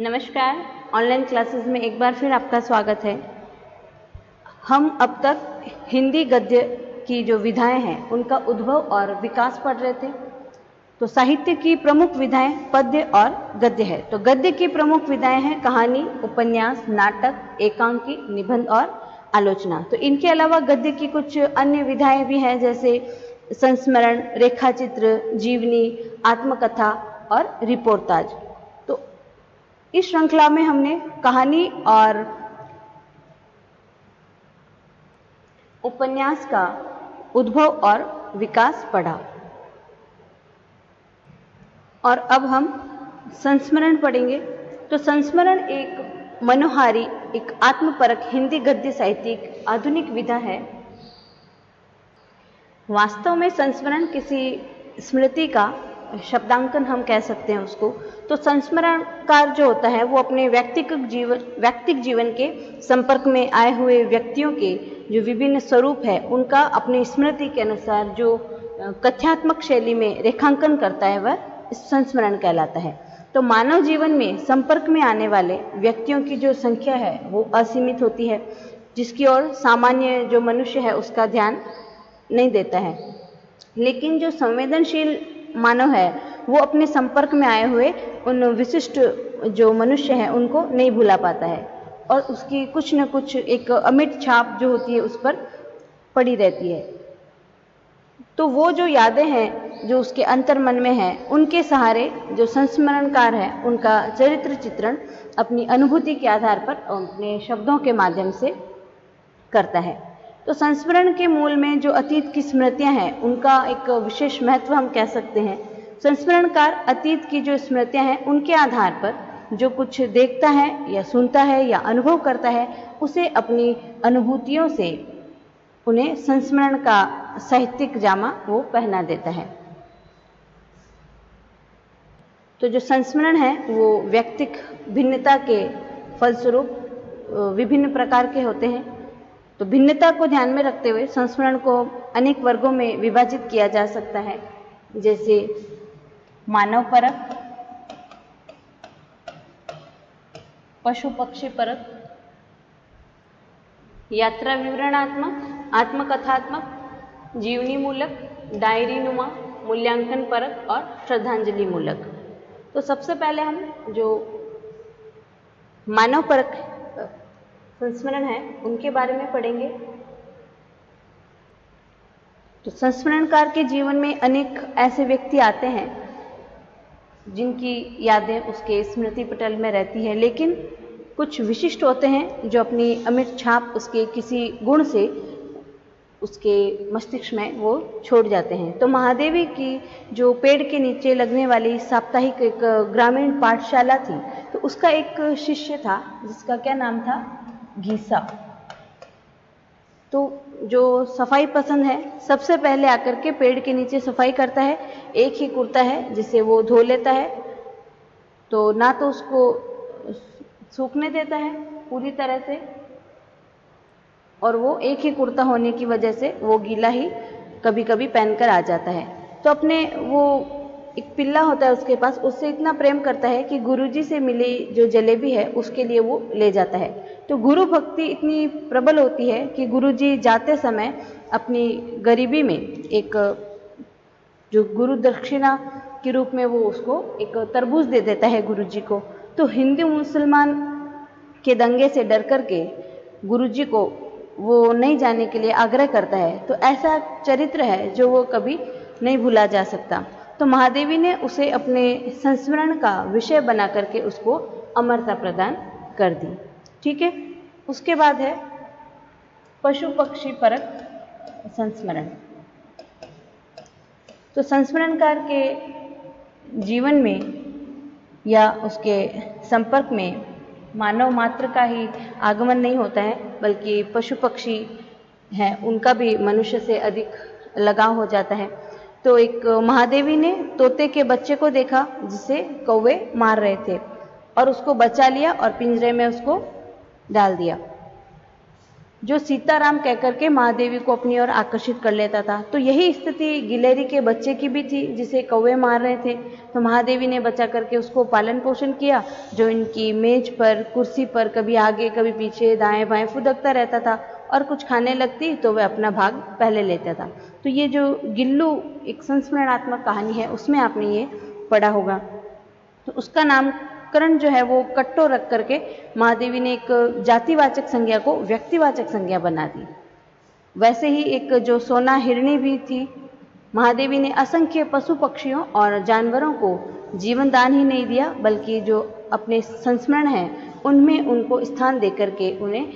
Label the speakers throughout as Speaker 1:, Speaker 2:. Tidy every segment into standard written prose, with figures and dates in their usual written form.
Speaker 1: नमस्कार। Online classes में एक बार फिर आपका स्वागत है। हम अब तक हिंदी गद्य की जो विधाएं हैं उनका उद्भव और विकास पढ़ रहे थे। तो साहित्य की प्रमुख विधाएं पद्य और गद्य है। तो गद्य की प्रमुख विधाएं हैं कहानी, उपन्यास, नाटक, एकांकी, निबंध और आलोचना। तो इनके अलावा गद्य की कुछ अन्य विधाएं भी हैं, जैसे संस्मरण, रेखाचित्र, जीवनी, आत्मकथा और रिपोर्टाज। तो इस श्रृंखला में हमने कहानी और उपन्यास का उद्भव और विकास पढ़ा, और अब हम संस्मरण पढ़ेंगे। तो संस्मरण एक मनोहारी, एक आत्मपरक हिंदी गद्य साहित्य की आधुनिक विधा है। वास्तव में संस्मरण किसी स्मृति का शब्दांकन हम कह सकते हैं उसको। तो संस्मरणकार जो होता है वो अपने व्यक्तिगत जीवन के संपर्क में आए हुए व्यक्तियों के जो विभिन्न स्वरूप है उनका अपनी स्मृति के अनुसार जो कथ्यात्मक शैली में रेखांकन करता है वह संस्मरण कहलाता है। तो मानव जीवन में संपर्क में आने वाले व्यक्तियों की जो संख्या है वो असीमित होती है, जिसकी ओर सामान्य जो मनुष्य है उसका ध्यान नहीं देता है। लेकिन जो संवेदनशील मानव है वो अपने संपर्क में आए हुए उन विशिष्ट जो मनुष्य हैं उनको नहीं भुला पाता है, और उसकी कुछ न कुछ एक अमिट छाप जो होती है उस पर पड़ी रहती है। तो वो जो यादें हैं जो उसके अंतर्मन में हैं, उनके सहारे जो संस्मरणकार है उनका चरित्र चित्रण अपनी अनुभूति के आधार पर अपने शब्दों के माध्यम से करता है। तो संस्मरण के मूल में जो अतीत की स्मृतियां हैं उनका एक विशेष महत्व हम कह सकते हैं। संस्मरणकार अतीत की जो स्मृतियां हैं उनके आधार पर जो कुछ देखता है या सुनता है या अनुभव करता है उसे अपनी अनुभूतियों से उन्हें संस्मरण का साहित्यिक जामा वो पहना देता है। तो जो संस्मरण है वो व्यक्तिक भिन्नता के फलस्वरूप विभिन्न प्रकार के होते हैं। तो भिन्नता को ध्यान में रखते हुए संस्मरण को अनेक वर्गों में विभाजित किया जा सकता है, जैसे मानव परक, पशु पक्षी परक, यात्रा विवरणात्मक, आत्मकथात्मक, जीवनी मूलक, डायरी नुमा, मूल्यांकन परक और श्रद्धांजलि मूलक। तो सबसे पहले हम जो मानव परक संस्मरण है उनके बारे में पढ़ेंगे। तो संस्मरणकार के जीवन में अनेक ऐसे व्यक्ति आते हैं जिनकी यादें उसके स्मृति पटल में रहती है, लेकिन कुछ विशिष्ट होते हैं जो अपनी अमिट छाप उसके किसी गुण से उसके मस्तिष्क में वो छोड़ जाते हैं। तो महादेवी की जो पेड़ के नीचे लगने वाली साप्ताहिक एक ग्रामीण पाठशाला थी, तो उसका एक शिष्य था जिसका क्या नाम था, घीसा। तो जो सफाई पसंद है सबसे पहले आकर के पेड़ के नीचे सफाई करता है। एक ही कुर्ता है जिसे वो धो लेता है, तो ना तो उसको सूखने देता है पूरी तरह से, और वो एक ही कुर्ता होने की वजह से वो गीला ही कभी कभी पहनकर आ जाता है। तो अपने वो एक पिल्ला होता है उसके पास, उससे इतना प्रेम करता है कि गुरुजी से मिली जो जलेबी है उसके लिए वो ले जाता है। तो गुरु भक्ति इतनी प्रबल होती है कि गुरुजी जाते समय अपनी गरीबी में एक जो गुरु दक्षिणा के रूप में वो उसको एक तरबूज दे देता है गुरुजी को। तो हिंदू मुसलमान के दंगे से डर करके गुरुजी को वो नहीं जाने के लिए आग्रह करता है। तो ऐसा चरित्र है जो वो कभी नहीं भूला जा सकता। तो महादेवी ने उसे अपने संस्मरण का विषय बना करके उसको अमरता प्रदान कर दी। ठीक है। उसके बाद है पशु पक्षी परक संस्मरण। तो संस्मरणकार के जीवन में या उसके संपर्क में मानव मात्र का ही आगमन नहीं होता है, बल्कि पशु पक्षी हैं उनका भी मनुष्य से अधिक लगाव हो जाता है। तो एक महादेवी ने तोते के बच्चे को देखा जिसे कौवे मार रहे थे, और उसको बचा लिया और पिंजरे में उसको डाल दिया। जो सीताराम कहकर के महादेवी को अपनी ओर आकर्षित कर लेता था। तो यही स्थिति गिलहरी के बच्चे की भी थी, जिसे कौवे मार रहे थे। तो महादेवी ने बचा करके उसको पालन पोषण किया, जो इनकी मेज पर, कुर्सी पर कभी आगे कभी पीछे दाएं बाएं फुदकता रहता था, और कुछ खाने लगती तो वह अपना भाग पहले लेता था। तो ये जो गिल्लू एक संस्मरणात्मक कहानी है, उसमें आपने ये पढ़ा होगा। तो उसका नामकरण जो है वो कट्टो रख करके महादेवी ने एक जातिवाचक संज्ञा को व्यक्तिवाचक संज्ञा बना दी। वैसे ही एक जो सोना हिरणी भी थी, महादेवी ने असंख्य पशु पक्षियों और जानवरों को जीवन दान ही नहीं दिया, बल्कि जो अपने संस्मरण हैं उनमें उनको स्थान देकर के उन्हें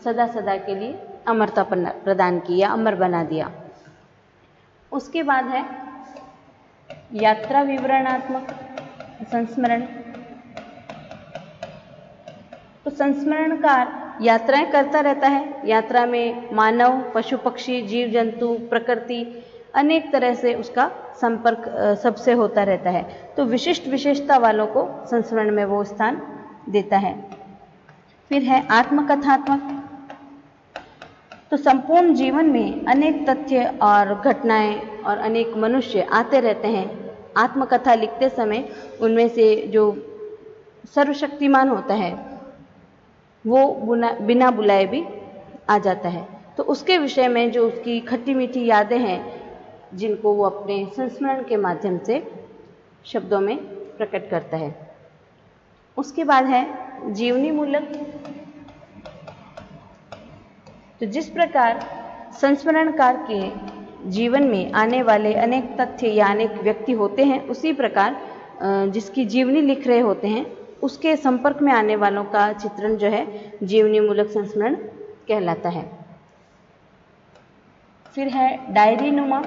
Speaker 1: सदा सदा के लिए अमरता प्रदान की या अमर बना दिया। उसके बाद है यात्रा विवरणात्मक संस्मरण। तो संस्मरणकार यात्राएं करता रहता है। यात्रा में मानव, पशु पक्षी, जीव जंतु, प्रकृति, अनेक तरह से उसका संपर्क सबसे होता रहता है। तो विशिष्ट विशेषता वालों को संस्मरण में वो स्थान देता है। फिर है आत्मकथात्मक। तो संपूर्ण जीवन में अनेक तथ्य और घटनाएं और अनेक मनुष्य आते रहते हैं। आत्मकथा लिखते समय उनमें से जो सर्वशक्तिमान होता है वो बिना बुलाए भी आ जाता है। तो उसके विषय में जो उसकी खट्टी मीठी यादें हैं, जिनको वो अपने संस्मरण के माध्यम से शब्दों में प्रकट करता है। उसके बाद है जीवनी मूलक। तो जिस प्रकार संस्मरणकार के जीवन में आने वाले अनेक तथ्य या अनेक व्यक्ति होते हैं, उसी प्रकार जिसकी जीवनी लिख रहे होते हैं उसके संपर्क में आने वालों का चित्रण जो है जीवनी मूलक संस्मरण कहलाता है। फिर है डायरी नुमा।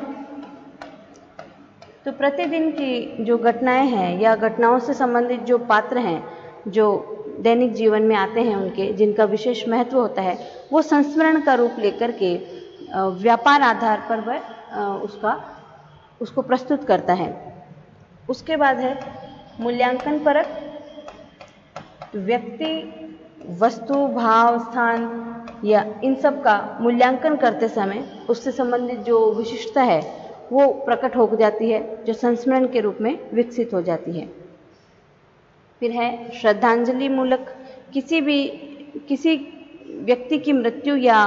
Speaker 1: तो प्रतिदिन की जो घटनाएं हैं या घटनाओं से संबंधित जो पात्र हैं, जो दैनिक जीवन में आते हैं, उनके जिनका विशेष महत्व होता है, वो संस्मरण का रूप लेकर के व्यापार आधार पर वह उसको प्रस्तुत करता है। उसके बाद है मूल्यांकन परक। व्यक्ति, वस्तु, भाव, स्थान या इन सब का मूल्यांकन करते समय उससे संबंधित जो विशिष्टता है वो प्रकट हो जाती है, जो संस्मरण के रूप में विकसित हो जाती है। फिर है श्रद्धांजलि मूलक। किसी व्यक्ति की मृत्यु या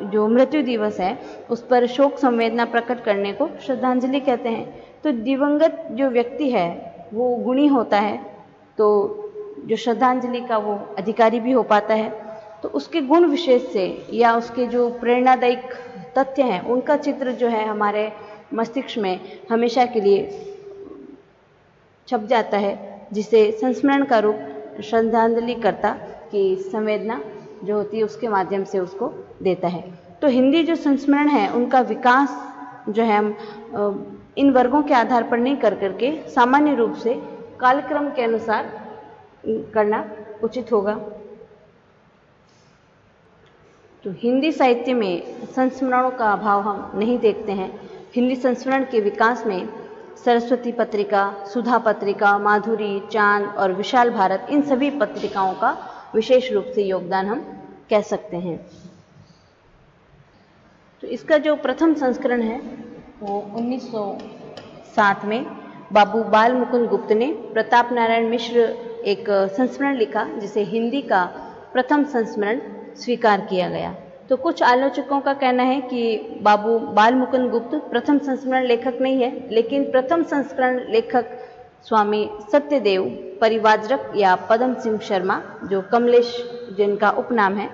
Speaker 1: जो मृत्यु दिवस है उस पर शोक संवेदना प्रकट करने को श्रद्धांजलि कहते हैं। तो दिवंगत जो व्यक्ति है वो गुणी होता है, तो जो श्रद्धांजलि का वो अधिकारी भी हो पाता है। तो उसके गुण विशेष से या उसके जो प्रेरणादायक तथ्य हैं उनका चित्र जो है हमारे मस्तिष्क में हमेशा के लिए छप जाता है, जिसे संस्मरण का रूप श्रद्धांजलि करता की संवेदना जो होती है उसके माध्यम से उसको देता है। तो हिंदी जो संस्मरण है उनका विकास जो है हम इन वर्गों के आधार पर नहीं कर करके सामान्य रूप से कालक्रम के अनुसार करना उचित होगा। तो हिंदी साहित्य में संस्मरणों का अभाव हम नहीं देखते हैं। हिंदी संस्मरण के विकास में सरस्वती पत्रिका, सुधा पत्रिका, माधुरी, चांद और विशाल भारत, इन सभी पत्रिकाओं का विशेष रूप से योगदान हम कह सकते हैं। तो इसका जो प्रथम संस्करण है वो 1907 में बाबू बाल मुकुंद गुप्त ने प्रताप नारायण मिश्र एक संस्मरण लिखा, जिसे हिंदी का प्रथम संस्मरण स्वीकार किया गया। तो कुछ आलोचकों का कहना है कि बाबू बाल मुकुंद गुप्त प्रथम संस्मरण लेखक नहीं है, लेकिन प्रथम संस्करण लेखक स्वामी सत्यदेव परिवाजरक या पदम सिंह शर्मा, जो कमलेश जिनका उपनाम है,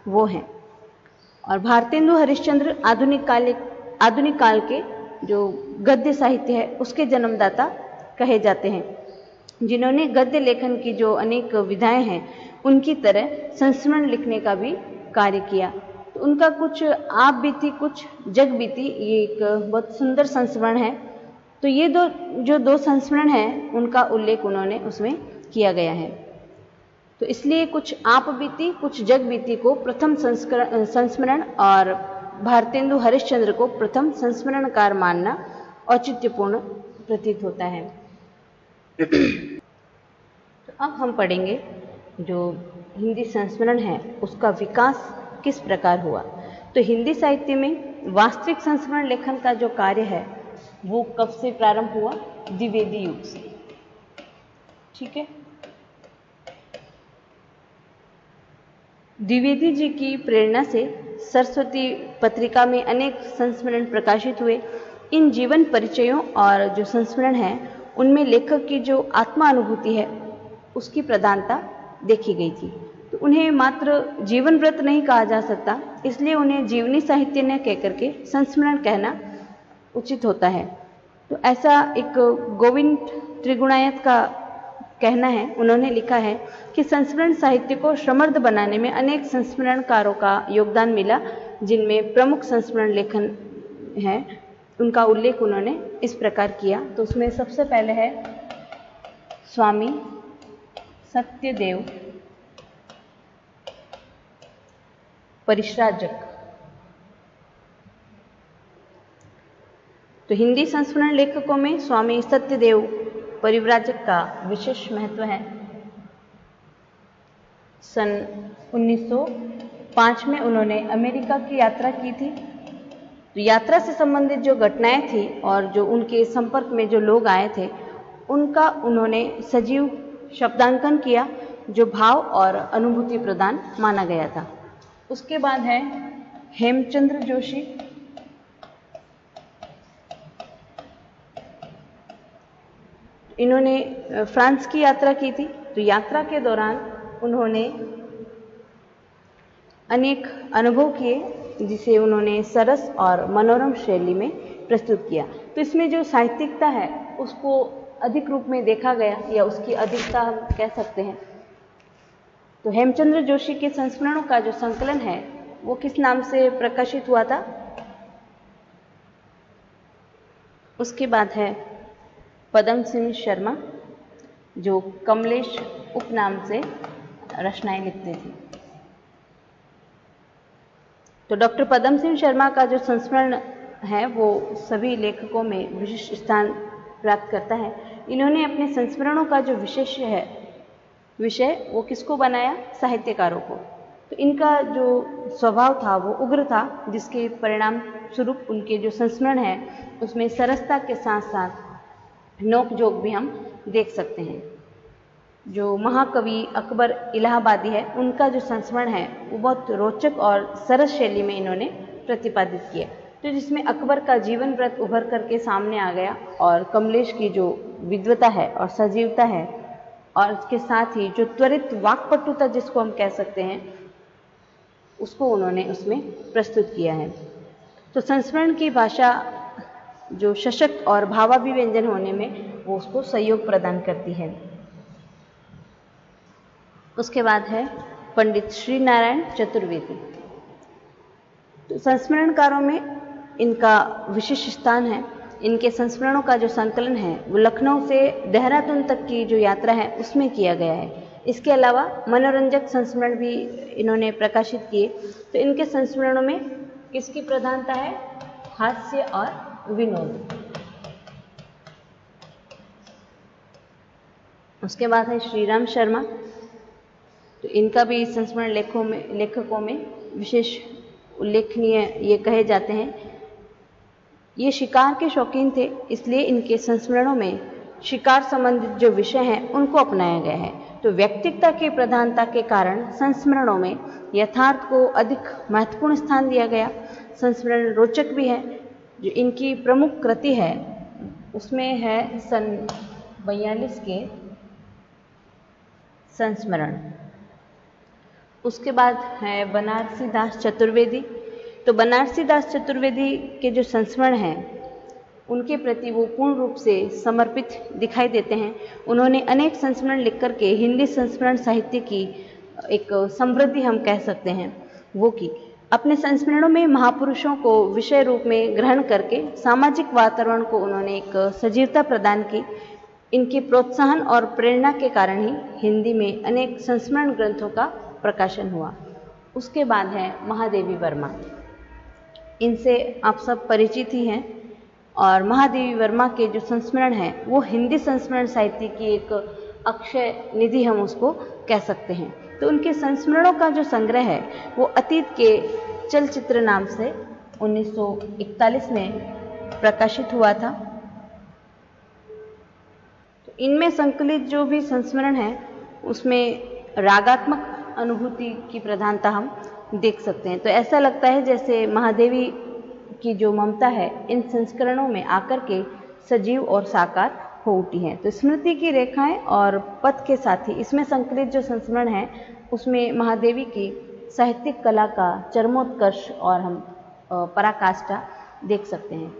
Speaker 1: वो हैं। और भारतेंदु हरिश्चंद्र आधुनिक काल के जो गद्य साहित्य है उसके जन्मदाता कहे जाते हैं, जिन्होंने गद्य लेखन की जो अनेक विधाएं हैं उनकी तरह संस्मरण लिखने का भी कार्य किया। तो उनका कुछ आप बीती कुछ जग बीती, ये एक बहुत सुंदर संस्मरण है। तो ये दो संस्मरण हैं उनका उल्लेख उन्होंने उसमें किया गया है। तो इसलिए कुछ आप बीती कुछ जग बीती को प्रथम संस्मरण और भारतेंदु हरिश्चंद्र को प्रथम संस्मरणकार मानना औचित्यपूर्ण प्रतीत होता है। तो अब हम पढ़ेंगे जो हिंदी संस्मरण है उसका विकास किस प्रकार हुआ। तो हिंदी साहित्य में वास्तविक संस्मरण लेखन का जो कार्य है वो कब से प्रारंभ हुआ? द्विवेदी युग से। ठीक है, द्विवेदी जी की प्रेरणा से सरस्वती पत्रिका में अनेक संस्मरण प्रकाशित हुए। इन जीवन परिचयों और जो संस्मरण है उनमें लेखक की जो आत्मा अनुभूति है उसकी प्रधानता देखी गई थी। तो उन्हें मात्र जीवन व्रत नहीं कहा जा सकता, इसलिए उन्हें जीवनी साहित्य न कहकर के संस्मरण कहना उचित होता है। तो ऐसा एक गोविंद त्रिगुणायत का कहना है, उन्होंने लिखा है कि संस्मरण साहित्य को समृद्ध बनाने में अनेक संस्मरणकारों का योगदान मिला, जिनमें प्रमुख संस्मरण लेखन है उनका उल्लेख उन्होंने इस प्रकार किया। तो उसमें सबसे पहले है स्वामी सत्यदेव परिश्राजक। तो हिंदी संस्मरण लेखकों में स्वामी सत्यदेव परिव्राजक का विशेष महत्व है। सन 1905 में उन्होंने अमेरिका की यात्रा की थी। तो यात्रा से संबंधित जो घटनाएं थी और जो उनके संपर्क में जो लोग आए थे उनका उन्होंने सजीव शब्दांकन किया, जो भाव और अनुभूति प्रदान माना गया था। उसके बाद है हेमचंद्र जोशी। इन्होंने फ्रांस की यात्रा की थी। तो यात्रा के दौरान उन्होंने अनेक अनुभव किए, जिसे उन्होंने सरस और मनोरम शैली में प्रस्तुत किया। तो इसमें जो साहित्यिकता है उसको अधिक रूप में देखा गया, या उसकी अधिकता हम कह सकते हैं। तो हेमचंद्र जोशी के संस्मरणों का जो संकलन है वो किस नाम से प्रकाशित हुआ था? उसके बाद है पदम सिंह शर्मा, जो कमलेश उपनाम से रचनाएं लिखते थे। तो डॉक्टर पदम सिंह शर्मा का जो संस्मरण है वो सभी लेखकों में विशिष्ट स्थान प्राप्त करता है। इन्होंने अपने संस्मरणों का जो विषय वो किसको बनाया? साहित्यकारों को। तो इनका जो स्वभाव था वो उग्र था, जिसके परिणाम स्वरूप उनके जो संस्मरण है उसमें सरसता के साथ साथ नोक-झोंक भी हम देख सकते हैं। जो महाकवि अकबर इलाहाबादी है उनका जो संस्मरण है वो बहुत रोचक और सरस शैली में इन्होंने प्रतिपादित किया। तो जिसमें अकबर का जीवन व्रत उभर करके सामने आ गया, और कमलेश की जो विद्वता है और सजीवता है, और इसके साथ ही जो त्वरित वाक्पटुता जिसको हम कह सकते हैं उसको उन्होंने उसमें प्रस्तुत किया है। तो संस्मरण की भाषा जो सशक्त और भावाभिव्यंजन होने में वो उसको सहयोग प्रदान करती है। उसके बाद है पंडित श्री नारायण चतुर्वेदी। तो संस्मरणकारों में इनका विशिष्ट स्थान है। इनके संस्मरणों का जो संकलन है वो लखनऊ से देहरादून तक की जो यात्रा है उसमें किया गया है। इसके अलावा मनोरंजक संस्मरण भी इन्होंने प्रकाशित किए। तो इनके संस्मरणों में किसकी प्रधानता है? हास्य और विनोद। उसके बाद है श्रीराम शर्मा। तो इनका भी संस्मरण लेखकों में विशेष उल्लेखनीय ये कहे जाते हैं। ये शिकार के शौकीन थे, इसलिए इनके संस्मरणों में शिकार संबंधित जो विषय हैं उनको अपनाया गया है। तो व्यक्तित्व की प्रधानता के कारण संस्मरणों में यथार्थ को अधिक महत्वपूर्ण स्थान दिया गया। संस्मरण रोचक भी है। जो इनकी प्रमुख कृति है उसमें है सन 42 के संस्मरण। उसके बाद है बनारसी दास चतुर्वेदी। तो बनारसी दास चतुर्वेदी के जो संस्मरण हैं उनके प्रति वो पूर्ण रूप से समर्पित दिखाई देते हैं। उन्होंने अनेक संस्मरण लिख करके हिंदी संस्मरण साहित्य की एक समृद्धि हम कह सकते हैं वो की। अपने संस्मरणों में महापुरुषों को विषय रूप में ग्रहण करके सामाजिक वातावरण को उन्होंने एक सजीवता प्रदान की। इनके प्रोत्साहन और प्रेरणा के कारण ही हिंदी में अनेक संस्मरण ग्रंथों का प्रकाशन हुआ। उसके बाद है महादेवी वर्मा। इनसे आप सब परिचित ही हैं, और महादेवी वर्मा के जो संस्मरण हैं वो हिंदी संस्मरण साहित्य की एक अक्षय निधि हम उसको कह सकते हैं। तो तो उनके संस्मरणों का जो संग्रह है वो अतीत के चलचित्र नाम से 1941 में प्रकाशित हुआ था। तो इनमें संकलित जो भी संस्मरण है उसमें रागात्मक अनुभूति की प्रधानता हम देख सकते हैं। तो ऐसा लगता है जैसे महादेवी की जो ममता है इन संस्करणों में आकर के सजीव और साकार हो उठी है। तो स्मृति की रेखाएं और पथ के साथ ही इसमें संकलित जो संस्मरण है उसमें महादेवी की साहित्यिक कला का चरमोत्कर्ष और हम पराकाष्ठा देख सकते हैं।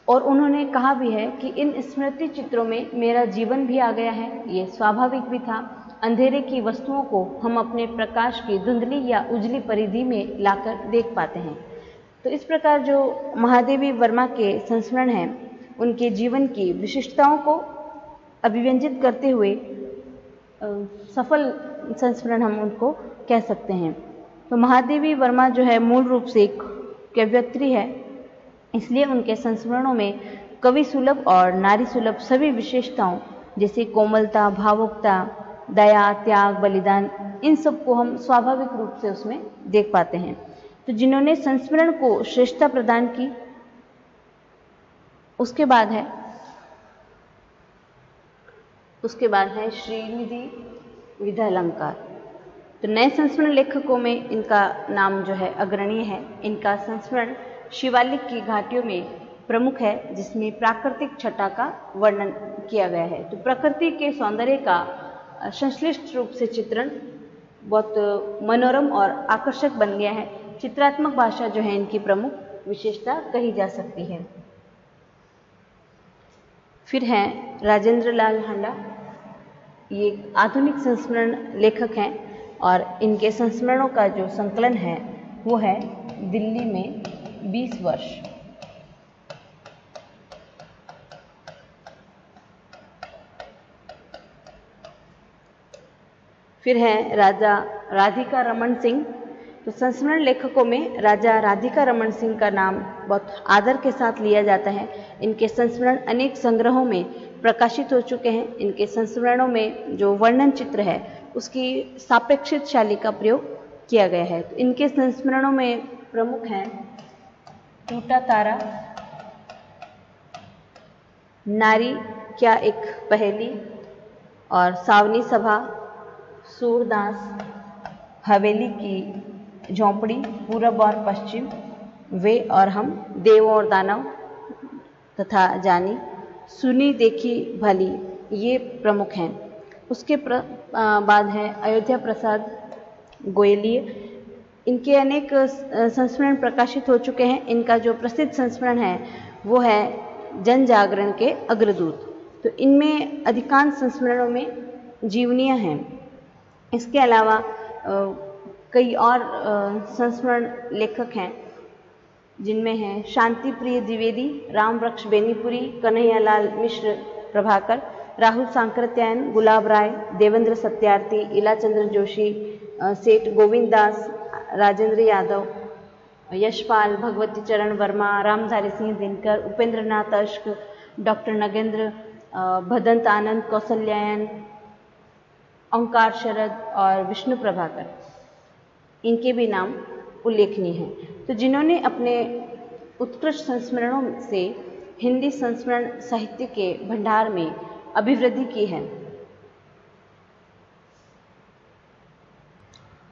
Speaker 1: और उन्होंने कहा भी है कि इन स्मृति चित्रों में मेरा जीवन भी आ गया है, ये स्वाभाविक भी था। अंधेरे की वस्तुओं को हम अपने प्रकाश की धुंधली या उजली परिधि में लाकर देख पाते हैं। तो इस प्रकार जो महादेवी वर्मा के संस्मरण हैं उनके जीवन की विशिष्टताओं को अभिव्यंजित करते हुए सफल संस्मरण हम उनको कह सकते हैं। तो महादेवी वर्मा जो है मूल रूप से एक कवयित्री है, इसलिए उनके संस्मरणों में कवि सुलभ और नारी सुलभ सभी विशेषताओं जैसे कोमलता, भावुकता, दया, त्याग, बलिदान, इन सब को हम स्वाभाविक रूप से उसमें देख पाते हैं। तो जिन्होंने संस्मरण को श्रेष्ठता प्रदान की उसके बाद है श्रीनिधि विद्यालंकार। तो नए संस्मरण लेखकों में इनका नाम जो है अग्रणीय है। इनका संस्मरण शिवालिक की घाटियों में प्रमुख है जिसमें प्राकृतिक छटा का वर्णन किया गया है। तो प्रकृति के सौंदर्य का संश्लिष्ट रूप से चित्रण बहुत मनोरम और आकर्षक बन गया है। चित्रात्मक भाषा जो है इनकी प्रमुख विशेषता कही जा सकती है। फिर हैं राजेंद्र लाल हांडा, ये आधुनिक संस्मरण लेखक हैं और इनके संस्मरणों का जो संकलन है वो है दिल्ली में 20 वर्ष। फिर है राजा राधिका रमन सिंह। तो संस्मरण लेखकों में राजा राधिका रमन सिंह का नाम बहुत आदर के साथ लिया जाता है। इनके संस्मरण अनेक संग्रहों में प्रकाशित हो चुके हैं। इनके संस्मरणों में जो वर्णन चित्र है उसकी सापेक्षित शैली का प्रयोग किया गया है। तो इनके संस्मरणों में प्रमुख हैं टूटा तारा, नारी क्या एक पहेली और सावनी सभा, सूरदास, हवेली की झोंपड़ी, पूरब और पश्चिम, वे और हम, देव और दानव तथा जानी, सुनी देखी भली, ये प्रमुख हैं। उसके बाद है अयोध्या प्रसाद गोयलीय। इनके अनेक संस्मरण प्रकाशित हो चुके हैं। इनका जो प्रसिद्ध संस्मरण है वो है जन जागरण के अग्रदूत। तो इनमें अधिकांश संस्मरणों में जीवनियाँ हैं। इसके अलावा कई और संस्मरण लेखक हैं जिनमें हैं शांति प्रिय द्विवेदी, राम वृक्ष बेनीपुरी, कन्हैयालाल मिश्र प्रभाकर, राहुल सांकृत्यायन, गुलाब राय, देवेंद्र सत्यार्थी, इलाचंद्र जोशी, सेठ गोविंद दास, राजेंद्र यादव, यशपाल, भगवती चरण वर्मा, रामधारी सिंह दिनकर, उपेंद्र नाथ अश्क, डॉक्टर नगेंद्र, भदंत आनंद, कौशल्यायन, ओंकार शरद और विष्णु प्रभाकर, इनके भी नाम उल्लेखनीय हैं। तो जिन्होंने अपने उत्कृष्ट संस्मरणों से हिंदी संस्मरण साहित्य के भंडार में अभिवृद्धि की है।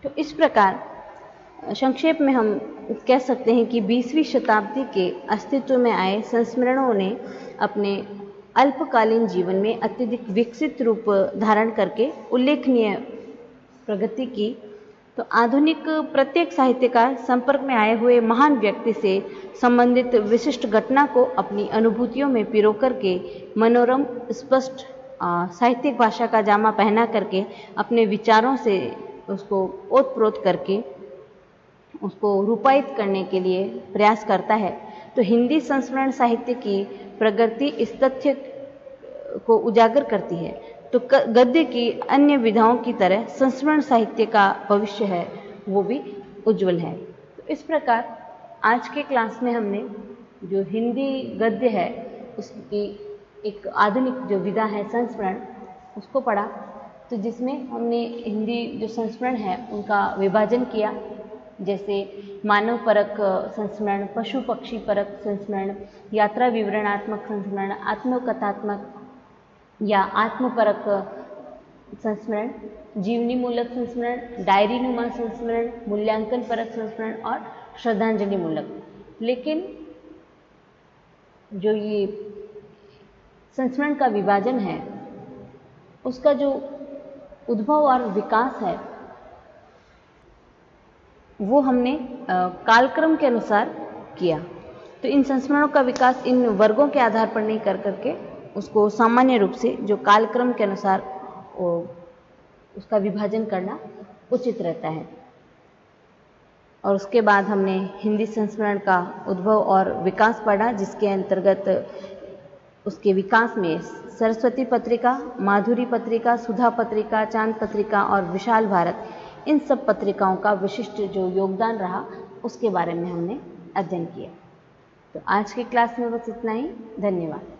Speaker 1: तो इस प्रकार संक्षेप में हम कह सकते हैं कि 20वीं शताब्दी के अस्तित्व में आए संस्मरणों ने अपने अल्पकालीन जीवन में अत्यधिक विकसित रूप धारण करके उल्लेखनीय प्रगति की। तो आधुनिक प्रत्येक साहित्यकार संपर्क में आए हुए महान व्यक्ति से संबंधित विशिष्ट घटना को अपनी अनुभूतियों में पिरो करके मनोरम स्पष्ट साहित्यिक भाषा का जामा पहना करके अपने विचारों से उसको ओतप्रोत करके उसको रूपायित करने के लिए प्रयास करता है। तो हिंदी संस्मरण साहित्य की प्रगति इस तथ्य को उजागर करती है। तो गद्य की अन्य विधाओं की तरह संस्मरण साहित्य का भविष्य है वो भी उज्जवल है। तो इस प्रकार आज के क्लास में हमने जो हिंदी गद्य है उसकी एक आधुनिक जो विधा है संस्मरण उसको पढ़ा। तो तो जिसमें हमने हिंदी जो संस्मरण है उनका विभाजन किया, जैसे मानव परक संस्मरण, पशु पक्षी परक संस्मरण, यात्रा विवरणात्मक संस्मरण, आत्मकथात्मक या आत्मपरक संस्मरण, जीवनी मूलक संस्मरण, डायरी नुमा संस्मरण, मूल्यांकन परक संस्मरण और श्रद्धांजलि मूलक। लेकिन जो ये संस्मरण का विभाजन है उसका जो उद्भव और विकास है वो हमने कालक्रम के अनुसार किया। तो इन संस्मरणों का विकास इन वर्गों के आधार पर नहीं कर करके उसको सामान्य रूप से जो कालक्रम के अनुसार उसका विभाजन करना उचित रहता है। और उसके बाद हमने हिंदी संस्मरण का उद्भव और विकास पढ़ा, जिसके अंतर्गत उसके विकास में सरस्वती पत्रिका, माधुरी पत्रिका, सुधा पत्रिका, चांद पत्रिका और विशाल भारत, इन सब पत्रिकाओं का विशिष्ट जो योगदान रहा उसके बारे में हमने अध्ययन किया। तो आज की क्लास में बस इतना ही। धन्यवाद।